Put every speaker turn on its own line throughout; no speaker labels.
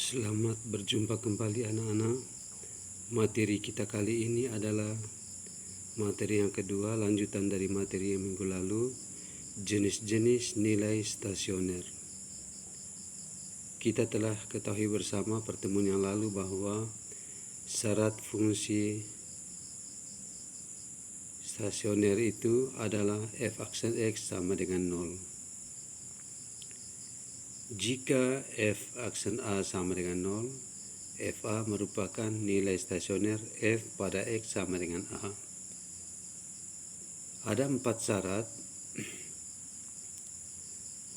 Selamat berjumpa kembali anak-anak. Materi kita kali ini adalah materi yang kedua, lanjutan dari materi yang minggu lalu, jenis-jenis nilai stasioner. Kita telah ketahui bersama pertemuan yang lalu bahwa syarat fungsi stasioner itu adalah f aksen x sama dengan 0. Jika f aksen A sama dengan 0, fa merupakan nilai stasioner f pada x sama dengan A. Ada 4 syarat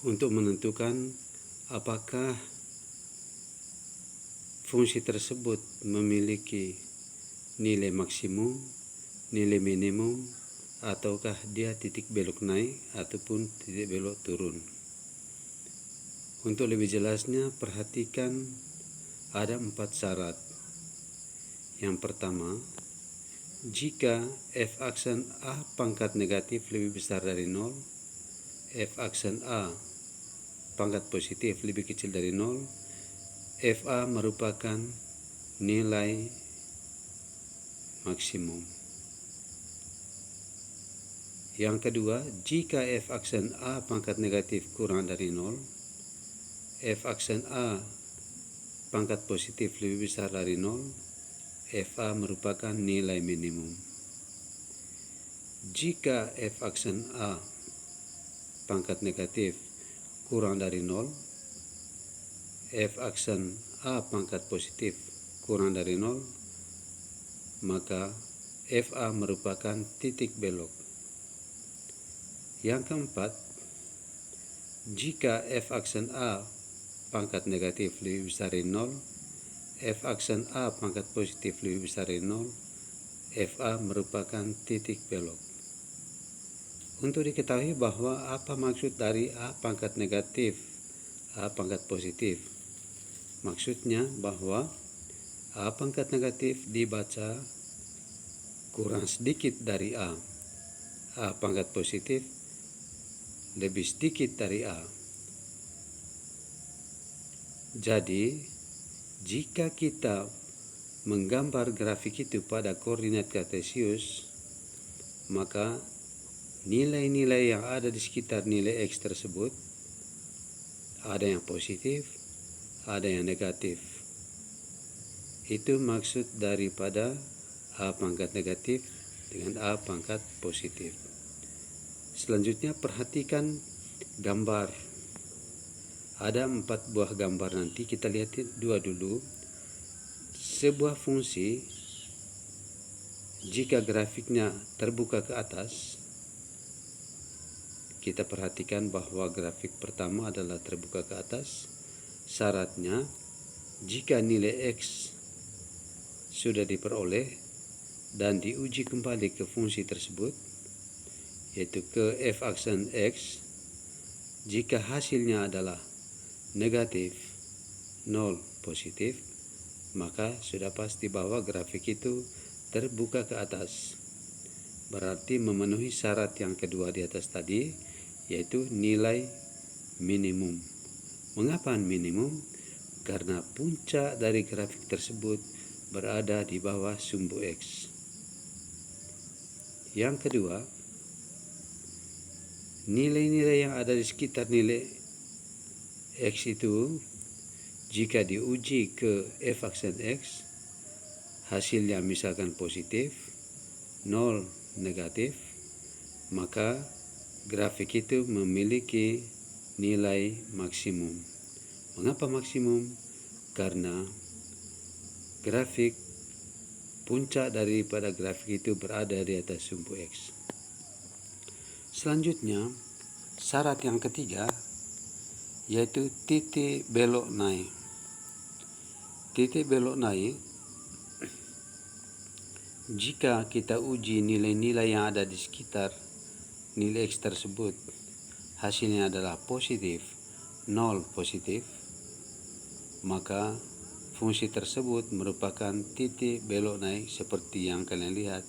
untuk menentukan apakah fungsi tersebut memiliki nilai maksimum, nilai minimum, ataukah dia titik belok naik ataupun titik belok turun. Untuk lebih jelasnya, perhatikan ada 4 syarat. Yang pertama, jika f aksen A pangkat negatif lebih besar dari 0, f aksen A pangkat positif lebih kecil dari 0, fa merupakan nilai maksimum. Yang kedua, jika f aksen A pangkat negatif kurang dari 0, f aksen A pangkat positif lebih besar dari 0, fa merupakan nilai minimum. Jika f aksen A pangkat negatif kurang dari 0, f aksen A pangkat positif kurang dari 0, maka fa merupakan titik belok. Yang keempat, jika f aksen A pangkat negatif lebih besar dari 0, f aksen A pangkat positif lebih besar dari 0, fa merupakan titik belok. Untuk diketahui bahwa apa maksud dari A pangkat negatif, A pangkat positif. Maksudnya bahwa A pangkat negatif dibaca kurang sedikit dari A pangkat positif lebih sedikit dari A. Jadi, jika kita menggambar grafik itu pada koordinat kartesius, maka nilai-nilai yang ada di sekitar nilai X tersebut ada yang positif, ada yang negatif. Itu maksud daripada A pangkat negatif dengan A pangkat positif. Selanjutnya perhatikan gambar. Ada 4 buah gambar, nanti kita lihat dua dulu. Sebuah fungsi, jika grafiknya terbuka ke atas, kita perhatikan bahwa grafik pertama adalah terbuka ke atas. Syaratnya, jika nilai X sudah diperoleh dan diuji kembali ke fungsi tersebut, yaitu ke f aksen X, jika hasilnya adalah negatif, 0 positif, maka sudah pasti bahwa grafik itu terbuka ke atas. Berarti memenuhi syarat yang kedua di atas tadi, yaitu nilai minimum. Mengapa minimum? Karena puncak dari grafik tersebut berada di bawah sumbu X. Yang kedua, nilai-nilai yang ada di sekitar nilai X itu, jika diuji ke f aksen X, hasilnya misalkan positif, 0 negatif, maka grafik itu memiliki nilai maksimum. Mengapa maksimum? Karena grafik puncak daripada grafik itu berada di atas sumbu X. Selanjutnya, syarat yang ketiga, yaitu titik belok naik. Titik belok naik, jika kita uji nilai-nilai yang ada di sekitar nilai X tersebut, hasilnya adalah positif, 0 positif, maka fungsi tersebut merupakan titik belok naik seperti yang kalian lihat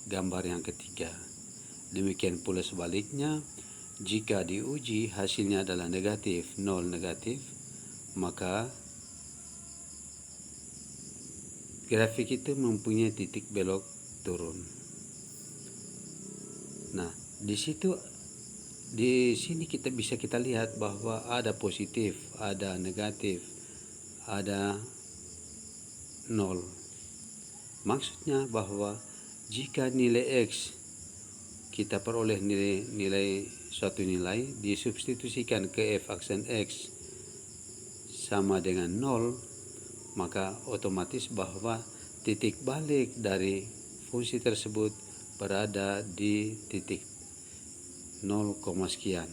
gambar yang ketiga. Demikian pula sebaliknya, jika diuji hasilnya adalah negatif, 0 negatif, maka grafik itu mempunyai titik belok turun. Nah, di sini kita bisa lihat bahwa ada positif, ada negatif, ada nol. Maksudnya bahwa jika nilai X kita peroleh suatu nilai disubstitusikan ke f aksen X sama dengan 0, maka otomatis bahwa titik balik dari fungsi tersebut berada di titik 0, sekian.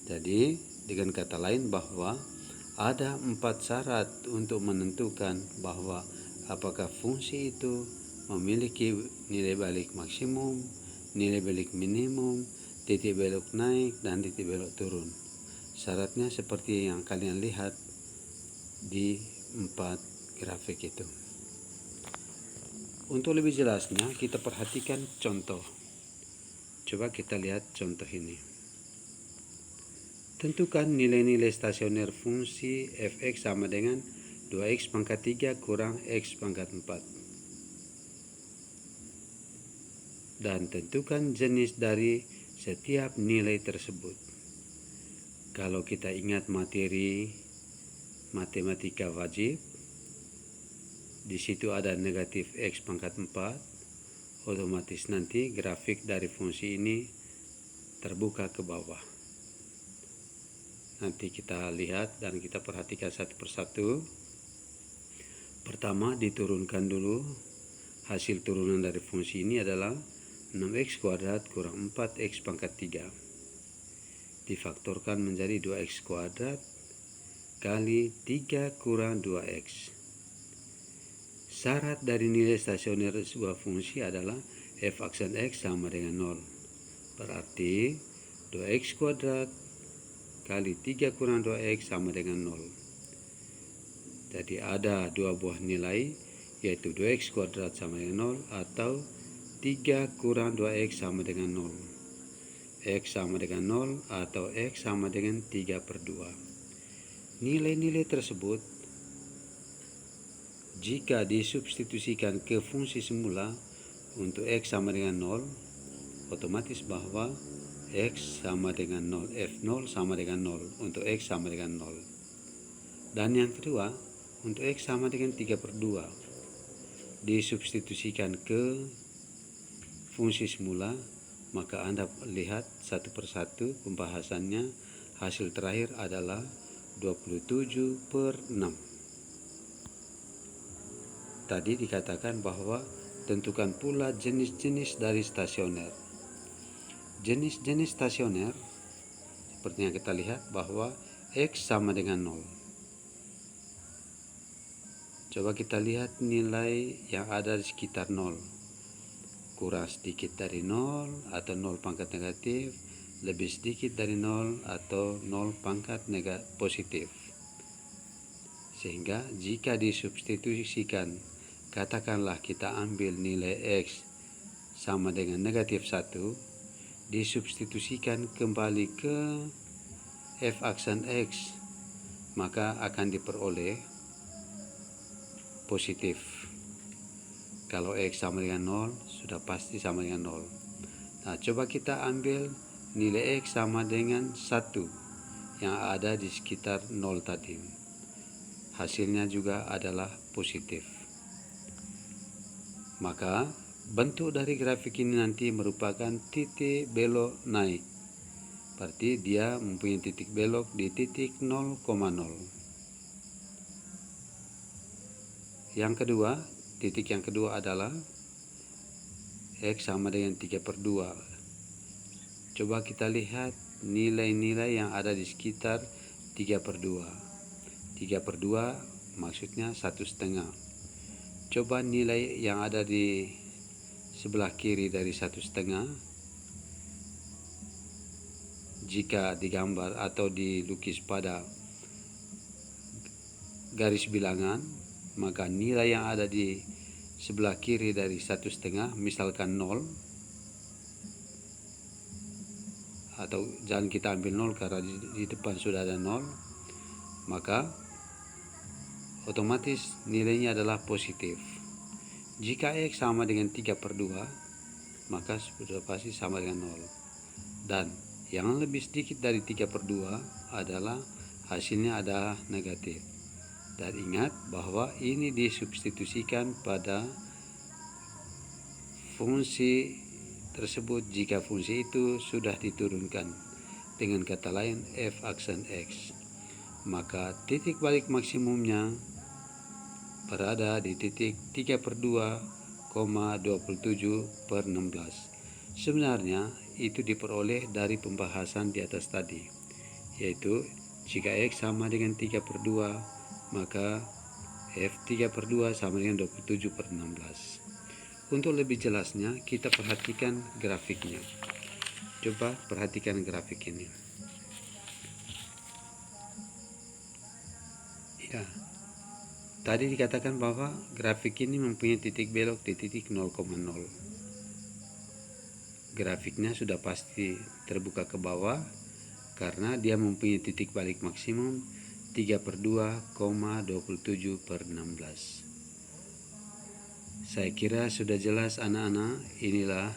Jadi dengan kata lain bahwa ada 4 syarat untuk menentukan bahwa apakah fungsi itu memiliki nilai balik maksimum, nilai balik minimum, titik belok naik, dan titik belok turun. Syaratnya seperti yang kalian lihat di 4 grafik itu. Untuk lebih jelasnya kita perhatikan contoh. Coba kita lihat contoh ini. Tentukan nilai-nilai stasioner fungsi fx sama dengan 2x pangkat 3 kurang x pangkat 4. Dan tentukan jenis dari setiap nilai tersebut. Kalau kita ingat materi matematika wajib, di situ ada negatif x pangkat 4, otomatis nanti grafik dari fungsi ini terbuka ke bawah. Nanti kita lihat dan kita perhatikan satu persatu. Pertama, diturunkan dulu. Hasil turunan dari fungsi ini adalah 6x kuadrat kurang 4x pangkat 3. Difaktorkan menjadi 2x kuadrat kali 3 kurang 2x. Syarat dari nilai stasioner sebuah fungsi adalah f aksen x sama dengan 0. Berarti 2x kuadrat kali 3 kurang 2x sama dengan 0. Jadi ada dua buah nilai, yaitu 2x kuadrat sama dengan 0 atau 3 kurang 2x sama dengan 0. X sama dengan 0 atau X sama dengan 3/2. Nilai-nilai tersebut jika disubstitusikan ke fungsi semula untuk X sama dengan 0, otomatis bahwa X sama dengan 0, F0 sama dengan 0 untuk X sama dengan 0. Dan yang kedua, untuk X sama dengan 3/2 disubstitusikan ke fungsi semula, maka Anda lihat satu persatu pembahasannya. Hasil terakhir adalah 27/6. Tadi dikatakan bahwa tentukan pula jenis-jenis dari stasioner. Jenis-jenis stasioner seperti yang kita lihat bahwa X sama dengan 0. Coba kita lihat nilai yang ada di sekitar 0. Kurang sedikit dari 0 atau 0 pangkat negatif, lebih sedikit dari 0 atau 0 pangkat positif. Sehingga jika disubstitusikan, katakanlah kita ambil nilai X sama dengan negatif 1, disubstitusikan kembali ke f aksen X, maka akan diperoleh positif. Kalau X sama dengan 0, sudah pasti sama dengan 0. Nah, coba kita ambil nilai X sama dengan 1 yang ada di sekitar 0 tadi. Hasilnya juga adalah positif. Maka bentuk dari grafik ini nanti merupakan titik belok naik. Berarti dia mempunyai titik belok di titik 0,0. Yang kedua, titik yang kedua adalah X sama dengan 3/2. Coba kita lihat nilai-nilai yang ada di sekitar 3/2. 3/2 maksudnya 1/2. Coba nilai yang ada di sebelah kiri dari 1/2, jika digambar atau dilukis pada garis bilangan, maka nilai yang ada di sebelah kiri dari 1/2, misalkan 0, atau jangan kita ambil 0 karena di depan sudah ada 0, maka otomatis nilainya adalah positif. Jika X sama dengan 3/2, maka sudah pasti sama dengan 0. Dan yang lebih sedikit dari 3/2 adalah hasilnya adalah negatif. Dan ingat bahwa ini disubstitusikan pada fungsi tersebut jika fungsi itu sudah diturunkan. Dengan kata lain, f aksen X. Maka titik balik maksimumnya berada di titik 3/2,27/16. Sebenarnya itu diperoleh dari pembahasan di atas tadi, yaitu jika X sama dengan 3/2, maka F 3/2 sama dengan 27/16. Untuk lebih jelasnya, kita perhatikan grafiknya. Coba perhatikan grafik ini. Ya, tadi dikatakan bahwa grafik ini mempunyai titik belok di titik 0,0. Grafiknya sudah pasti terbuka ke bawah karena dia mempunyai titik balik maksimum 3/2,27/16. Saya kira sudah jelas anak-anak. Inilah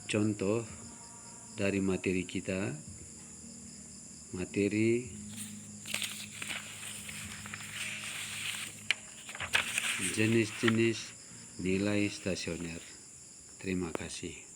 contoh dari materi kita, materi jenis-jenis nilai stasioner. Terima kasih.